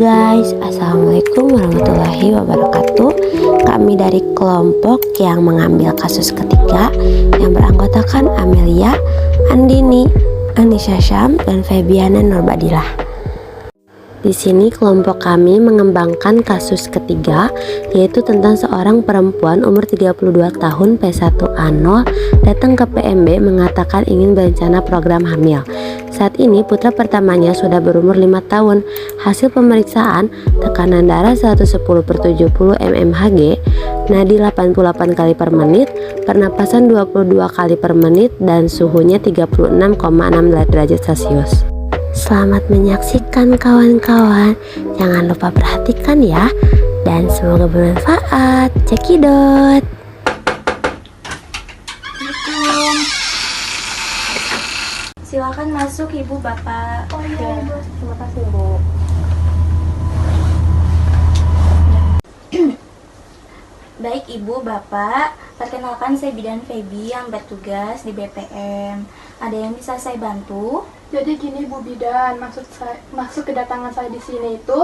guys, assalamualaikum warahmatullahi wabarakatuh. Kami dari kelompok yang mengambil kasus ketiga yang beranggotakan Amelia, Andini, Anisha Syam, dan Febiana Nurbadilah. Di sini kelompok kami mengembangkan kasus ketiga, yaitu tentang seorang perempuan umur 32 tahun P1A0 datang ke PMB mengatakan ingin berencana program hamil. Saat ini putra pertamanya sudah berumur 5 tahun. Hasil pemeriksaan, tekanan darah 110/70 mmHg, nadi 88 kali per menit, pernapasan 22 kali per menit, dan suhunya 36,6 derajat Celcius. Selamat menyaksikan kawan-kawan. Jangan lupa perhatikan ya. Dan semoga bermanfaat. Cekidot. Silakan masuk Ibu Bapak. Oh iya Ibu, terima kasih Bu. Baik Ibu Bapak, perkenalkan saya Bidan Feby yang bertugas di BPM. Ada yang bisa saya bantu? Jadi gini Bu Bidan, maksud kedatangan saya di sini itu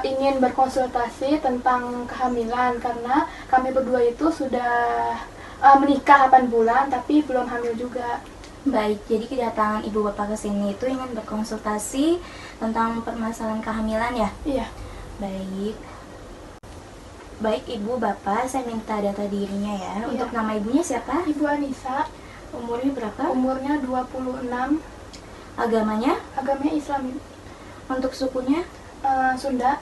ingin berkonsultasi tentang kehamilan karena kami berdua itu sudah menikah 8 bulan tapi belum hamil juga. Baik, jadi kedatangan Ibu Bapak ke sini itu ingin berkonsultasi tentang permasalahan kehamilan ya? Iya. Baik. Baik Ibu Bapak, saya minta data dirinya ya. Iya. Untuk nama ibunya siapa? Ibu Anissa, Umurnya berapa? umurnya 26, Agamanya? agamanya Islam, Untuk sukunya? Sunda,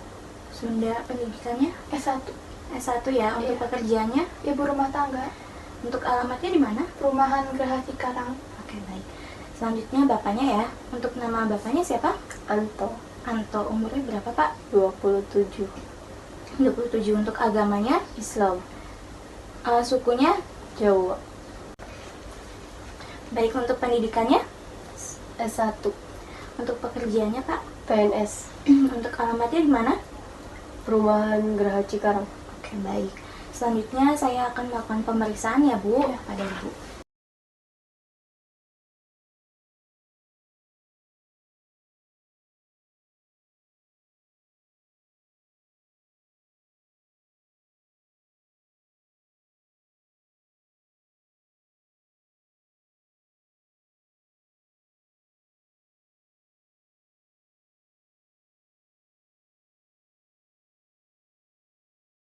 Sunda. Pendidikannya? S1, S1 ya. Untuk Iya. pekerjaannya? ibu rumah tangga, Untuk alamatnya di mana? perumahan Geraha Cikarang. Oke, baik. Selanjutnya bapaknya ya. Untuk nama bapaknya siapa? Anto, Anto. Umurnya berapa, Pak? 27, 27. Untuk agamanya? Islam, Sukunya? Jawa, Baik. Untuk pendidikannya? S1, Untuk pekerjaannya, Pak? PNS, Untuk alamatnya di mana? Perumahan Geraha Cikarang. Oke, baik. Selanjutnya saya akan melakukan pemeriksaan ya, Bu, Iya. pada Ibu.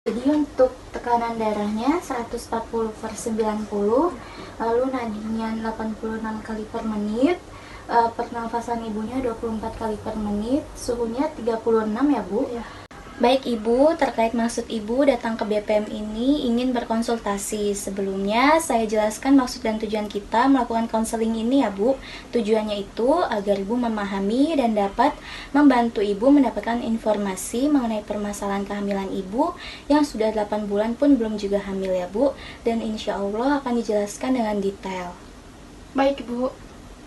Jadi untuk tekanan darahnya 140/90, lalu nadinya 86 kali per menit, pernafasan ibunya 24 kali per menit, suhunya 36 ya Bu. Iya. Baik Ibu, terkait maksud Ibu datang ke BPM ini ingin berkonsultasi. Sebelumnya saya jelaskan maksud dan tujuan kita melakukan konseling ini ya Bu. Tujuannya itu agar Ibu memahami dan dapat membantu Ibu mendapatkan informasi mengenai permasalahan kehamilan Ibu yang sudah 8 bulan pun belum juga hamil ya Bu. Dan insya Allah akan dijelaskan dengan detail. Baik Bu.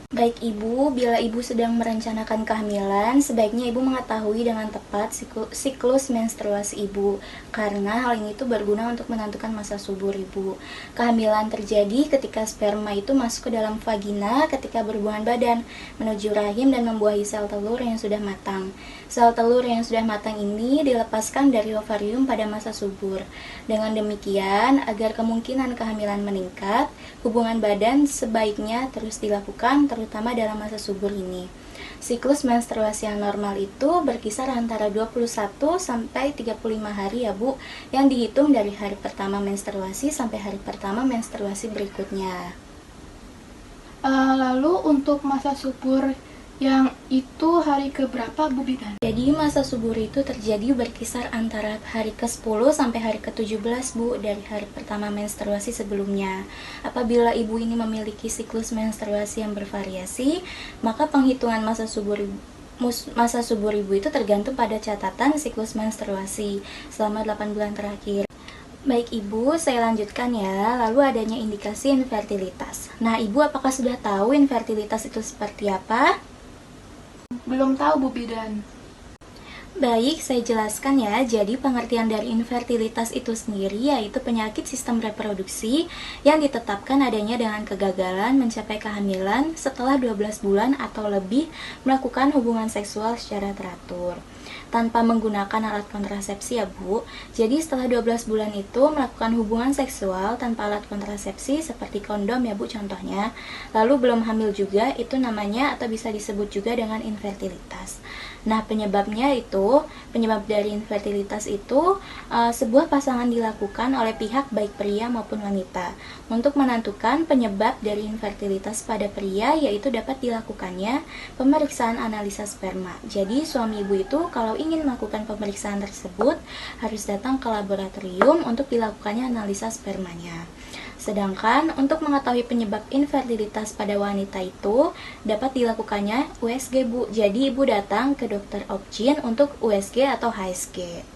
Baik Ibu, bila Ibu sedang merencanakan kehamilan, sebaiknya Ibu mengetahui dengan tepat siklus menstruasi Ibu, karena hal ini tuh berguna untuk menentukan masa subur Ibu. Kehamilan terjadi ketika sperma itu masuk ke dalam vagina ketika berhubungan badan, menuju rahim dan membuahi sel telur yang sudah matang. Sel telur yang sudah matang ini dilepaskan dari ovarium pada masa subur. Dengan demikian, agar kemungkinan kehamilan meningkat, hubungan badan sebaiknya terus dilakukan terutama dalam masa subur ini. Siklus menstruasi yang normal itu berkisar antara 21 sampai 35 hari ya Bu, yang dihitung dari hari pertama menstruasi sampai hari pertama menstruasi berikutnya. Lalu untuk masa subur yang itu hari keberapa Bu Bidan? Jadi masa subur itu terjadi berkisar antara hari ke-10 sampai hari ke-17 Bu, dari hari pertama menstruasi sebelumnya. Apabila ibu ini memiliki siklus menstruasi yang bervariasi, maka penghitungan masa subur ibu itu tergantung pada catatan siklus menstruasi selama 8 bulan terakhir. Baik Ibu, saya lanjutkan ya. Lalu adanya indikasi infertilitas. Nah Ibu, apakah sudah tahu infertilitas itu seperti apa? Belum tahu Bu Bidan. Baik, saya jelaskan ya. Jadi pengertian dari infertilitas itu sendiri yaitu penyakit sistem reproduksi yang ditetapkan adanya dengan kegagalan mencapai kehamilan setelah 12 bulan atau lebih melakukan hubungan seksual secara teratur. tanpa menggunakan alat kontrasepsi ya Bu. Jadi setelah 12 bulan itu melakukan hubungan seksual tanpa alat kontrasepsi seperti kondom ya Bu contohnya, lalu belum hamil juga, itu namanya atau bisa disebut juga dengan infertilitas. Nah, penyebab dari infertilitas itu sebuah pasangan dilakukan oleh pihak baik pria maupun wanita. Untuk menentukan penyebab dari infertilitas pada pria, yaitu dapat dilakukannya pemeriksaan analisa sperma. Jadi, suami ibu itu kalau ingin melakukan pemeriksaan tersebut harus datang ke laboratorium untuk dilakukannya analisa spermanya. Sedangkan untuk mengetahui penyebab infertilitas pada wanita itu dapat dilakukannya USG Bu. Jadi ibu datang ke dokter Obgyn untuk USG atau HSG.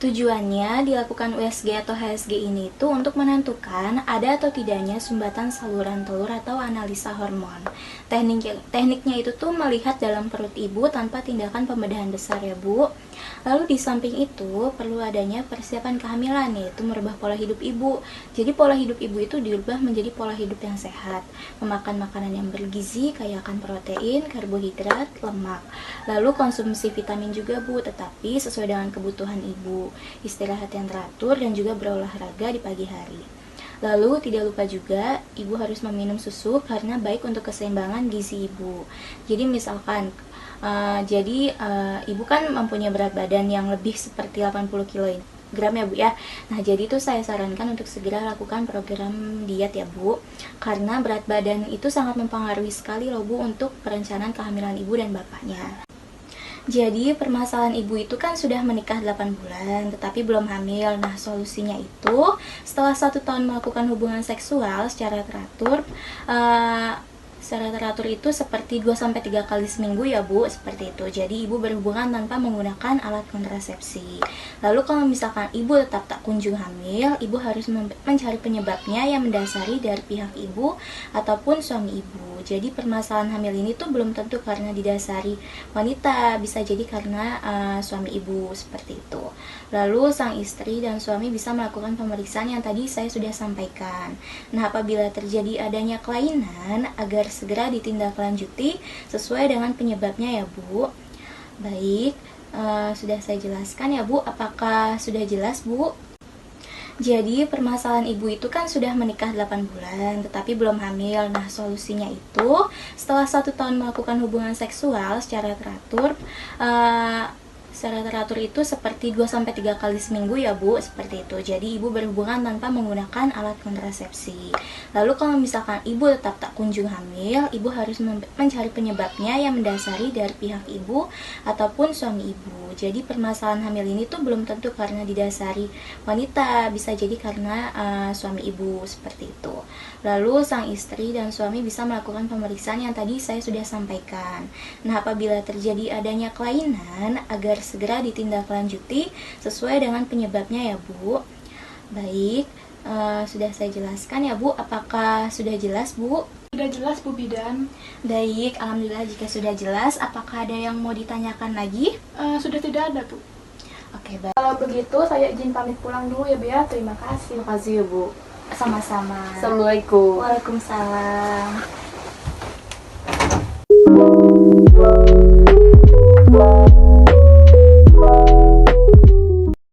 Tujuannya dilakukan USG atau HSG ini itu untuk menentukan ada atau tidaknya sumbatan saluran telur atau analisa hormon. Tekniknya itu tuh melihat dalam perut ibu tanpa tindakan pembedahan besar ya Bu. Lalu di samping itu perlu adanya persiapan kehamilan, yaitu merubah pola hidup ibu. Jadi pola hidup ibu itu diubah menjadi pola hidup yang sehat, memakan makanan yang bergizi, kaya akan protein, karbohidrat, lemak. Lalu konsumsi vitamin juga Bu, tetapi sesuai dengan kebutuhan ibu. Istirahat yang teratur dan juga berolahraga di pagi hari. Lalu tidak lupa juga ibu harus meminum susu karena baik untuk keseimbangan gizi ibu. Jadi misalkan ibu kan mempunyai berat badan yang lebih seperti 80 kg ya Bu ya. Nah, jadi itu saya sarankan untuk segera lakukan program diet ya Bu. Karena berat badan itu sangat mempengaruhi sekali loh Bu untuk perencanaan kehamilan ibu dan bapaknya. Jadi permasalahan ibu itu kan sudah menikah 8 bulan tetapi belum hamil. Nah, solusinya itu setelah 1 tahun melakukan hubungan seksual secara teratur itu seperti 2-3 kali seminggu ya Bu, seperti itu. Jadi ibu berhubungan tanpa menggunakan alat kontrasepsi. Lalu kalau misalkan ibu tetap tak kunjung hamil, ibu harus mencari penyebabnya yang mendasari dari pihak ibu ataupun suami ibu. Jadi permasalahan hamil ini tuh belum tentu karena didasari wanita, bisa jadi karena suami ibu, seperti itu. Lalu sang istri dan suami bisa melakukan pemeriksaan yang tadi saya sudah sampaikan. Nah, apabila terjadi adanya kelainan, agar segera ditindaklanjuti sesuai dengan penyebabnya ya Bu. Baik, sudah saya jelaskan ya Bu. Apakah sudah jelas Bu? Jadi permasalahan ibu itu kan sudah menikah 8 bulan tetapi belum hamil. Nah, solusinya itu setelah 1 tahun melakukan hubungan seksual secara teratur itu seperti 2-3 kali seminggu ya Bu, seperti itu. Jadi ibu berhubungan tanpa menggunakan alat kontrasepsi. Lalu kalau misalkan ibu tetap tak kunjung hamil, ibu harus mencari penyebabnya yang mendasari dari pihak ibu ataupun suami ibu. Jadi permasalahan hamil ini tuh belum tentu karena didasari wanita, bisa jadi karena suami ibu, seperti itu. Lalu sang istri dan suami bisa melakukan pemeriksaan yang tadi saya sudah sampaikan. Nah, apabila terjadi adanya kelainan, agar segera ditindaklanjuti sesuai dengan penyebabnya ya Bu. Baik, sudah saya jelaskan ya Bu. Apakah sudah jelas Bu? Sudah jelas Bu Bidan. Baik, alhamdulillah jika sudah jelas. Apakah ada yang mau ditanyakan lagi? Sudah tidak ada Bu. Oke, baik. Kalau begitu saya izin pamit pulang dulu ya Bu ya. Terima kasih. Terima kasih ya Bu. Sama-sama. Assalamualaikum. Waalaikumsalam.